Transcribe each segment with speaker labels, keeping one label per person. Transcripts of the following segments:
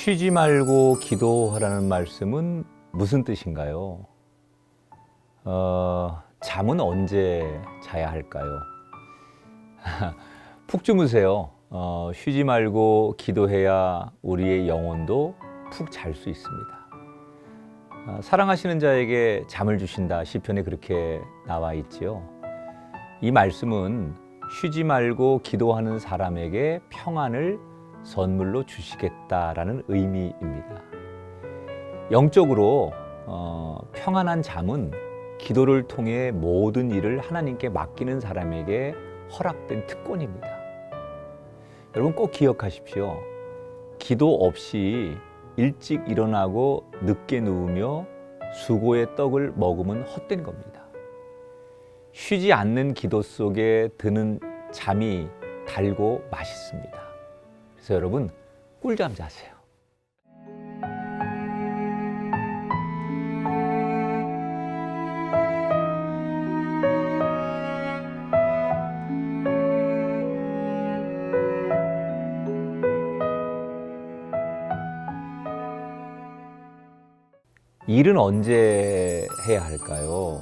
Speaker 1: 쉬지 말고 기도하라는 말씀은 무슨 뜻인가요? 잠은 언제 자야 할까요? 푹 주무세요. 쉬지 말고 기도해야 우리의 영혼도 푹 잘 수 있습니다. 사랑하시는 자에게 잠을 주신다 시편에 그렇게 나와 있지요. 이 말씀은 쉬지 말고 기도하는 사람에게 평안을 선물로 주시겠다라는 의미입니다. 영적으로 평안한 잠은 기도를 통해 모든 일을 하나님께 맡기는 사람에게 허락된 특권입니다. 여러분 꼭 기억하십시오. 기도 없이 일찍 일어나고 늦게 누우며 수고의 떡을 먹으면 헛된 겁니다. 쉬지 않는 기도 속에 드는 잠이 달고 맛있습니다. 그래서 여러분 꿀잠 자세요. 일은 언제 해야 할까요?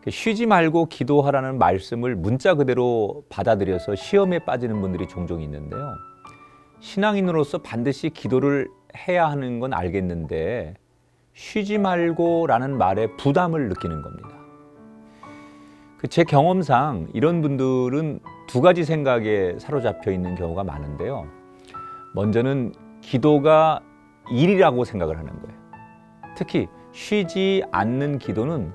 Speaker 1: 쉬지 말고 기도하라는 말씀을 문자 그대로 받아들여서 시험에 빠지는 분들이 종종 있는데요. 신앙인으로서 반드시 기도를 해야 하는 건 알겠는데 쉬지 말고라는 말에 부담을 느끼는 겁니다. 제 경험상 이런 분들은 두 가지 생각에 사로잡혀 있는 경우가 많은데요. 먼저는 기도가 일이라고 생각을 하는 거예요. 특히 쉬지 않는 기도는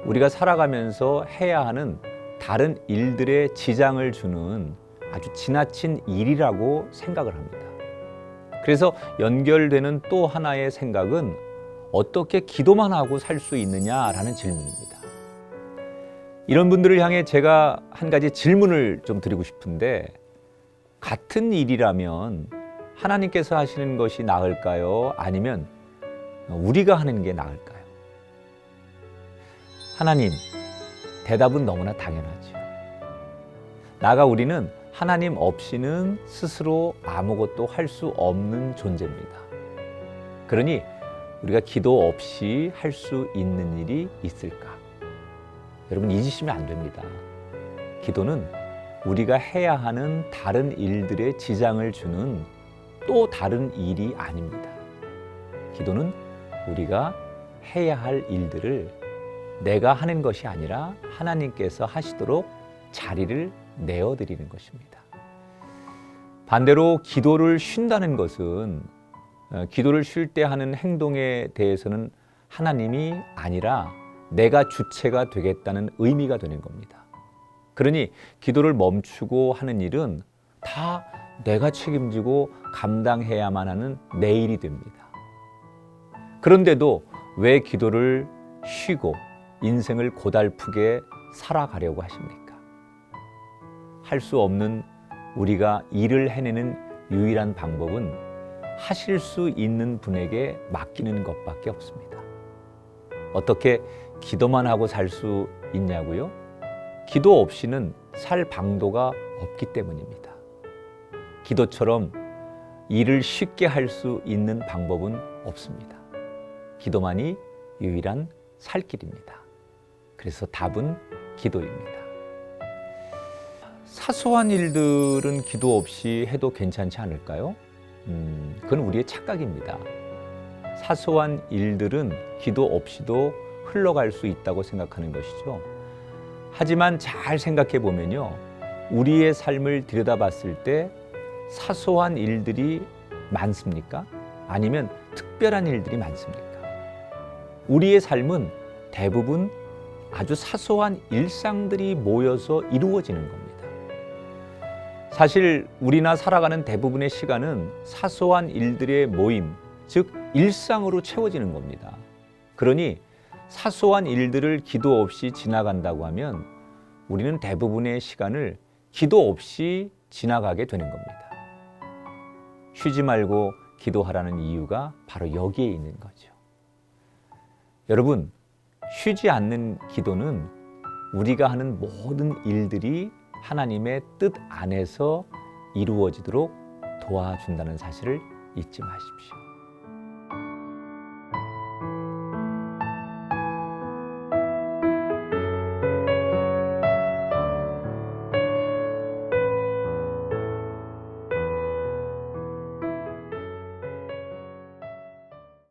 Speaker 1: 우리가 살아가면서 해야 하는 다른 일들에 지장을 주는 아주 지나친 일이라고 생각을 합니다. 그래서 연결되는 또 하나의 생각은 어떻게 기도만 하고 살 수 있느냐라는 질문입니다. 이런 분들을 향해 제가 한 가지 질문을 좀 드리고 싶은데, 같은 일이라면 하나님께서 하시는 것이 나을까요? 아니면 우리가 하는 게 나을까요? 하나님, 대답은 너무나 당연하죠. 우리는 하나님 없이는 스스로 아무것도 할 수 없는 존재입니다. 그러니 우리가 기도 없이 할 수 있는 일이 있을까? 여러분 잊으시면 안 됩니다. 기도는 우리가 해야 하는 다른 일들에 지장을 주는 또 다른 일이 아닙니다. 기도는 우리가 해야 할 일들을 내가 하는 것이 아니라 하나님께서 하시도록 자리를 내어드리는 것입니다. 반대로 기도를 쉰다는 것은 기도를 쉴 때 하는 행동에 대해서는 하나님이 아니라 내가 주체가 되겠다는 의미가 되는 겁니다. 그러니 기도를 멈추고 하는 일은 다 내가 책임지고 감당해야만 하는 내 일이 됩니다. 그런데도 왜 기도를 쉬고 인생을 고달프게 살아가려고 하십니까? 할 수 없는 우리가 일을 해내는 유일한 방법은 하실 수 있는 분에게 맡기는 것밖에 없습니다. 어떻게 기도만 하고 살 수 있냐고요? 기도 없이는 살 방도가 없기 때문입니다. 기도처럼 일을 쉽게 할 수 있는 방법은 없습니다. 기도만이 유일한 살 길입니다. 그래서 답은 기도입니다. 사소한 일들은 기도 없이 해도 괜찮지 않을까요? 그건 우리의 착각입니다. 사소한 일들은 기도 없이도 흘러갈 수 있다고 생각하는 것이죠. 하지만 잘 생각해 보면요, 우리의 삶을 들여다봤을 때 사소한 일들이 많습니까? 아니면 특별한 일들이 많습니까? 우리의 삶은 대부분 아주 사소한 일상들이 모여서 이루어지는 겁니다. 사실 우리나 살아가는 대부분의 시간은 사소한 일들의 모임, 즉 일상으로 채워지는 겁니다. 그러니 사소한 일들을 기도 없이 지나간다고 하면 우리는 대부분의 시간을 기도 없이 지나가게 되는 겁니다. 쉬지 말고 기도하라는 이유가 바로 여기에 있는 거죠. 여러분, 쉬지 않는 기도는 우리가 하는 모든 일들이 하나님의 뜻 안에서 이루어지도록 도와준다는 사실을 잊지 마십시오.